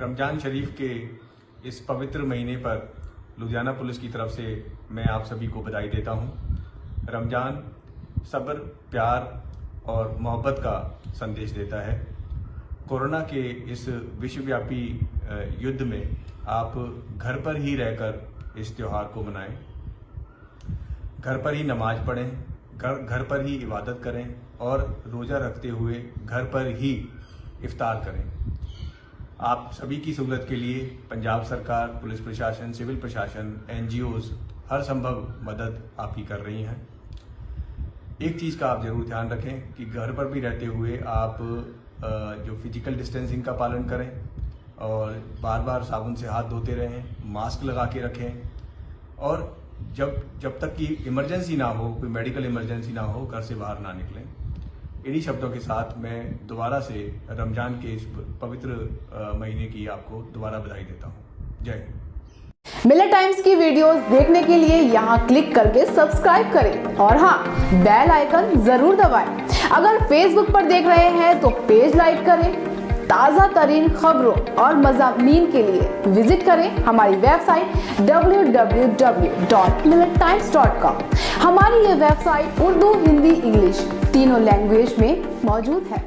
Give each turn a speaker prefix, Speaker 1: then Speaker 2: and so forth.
Speaker 1: रमज़ान शरीफ के इस पवित्र महीने पर लुधियाना पुलिस की तरफ से मैं आप सभी को बधाई देता हूं। रमज़ान सब्र, प्यार और मोहब्बत का संदेश देता है। कोरोना के इस विश्वव्यापी युद्ध में आप घर पर ही रहकर इस त्यौहार को मनाएं, घर पर ही नमाज पढ़ें, घर पर ही इबादत करें और रोज़ा रखते हुए घर पर ही इफ्तार करें। आप सभी की सहूलत के लिए पंजाब सरकार, पुलिस प्रशासन, सिविल प्रशासन, NGOs हर संभव मदद आप ही कर रही हैं। एक चीज़ का आप जरूर ध्यान रखें कि घर पर भी रहते हुए आप जो फिजिकल डिस्टेंसिंग का पालन करें और बार बार साबुन से हाथ धोते रहें, मास्क लगा के रखें और जब तक कि इमरजेंसी ना हो, कोई मेडिकल इमरजेंसी ना हो, घर से बाहर ना निकलें। इन्हीं शब्दों के साथ मैं दोबारा से रमजान के इस पवित्र महीने की आपको दोबारा बधाई देता हूँ। जय हिंद।
Speaker 2: मिलर टाइम्स की वीडियोस देखने के लिए यहाँ क्लिक करके सब्सक्राइब करें और हाँ, बेल आइकन जरूर दबाएं। अगर फेसबुक पर देख रहे हैं तो पेज लाइक करें। ताज़ा तरीन खबरों और मज़ामीन के लिए विजिट करें हमारी वेबसाइट www.millertimes.com। हमारी ये वेबसाइट उर्दू, हिंदी, इंग्लिश तीनों लैंग्वेज में मौजूद है।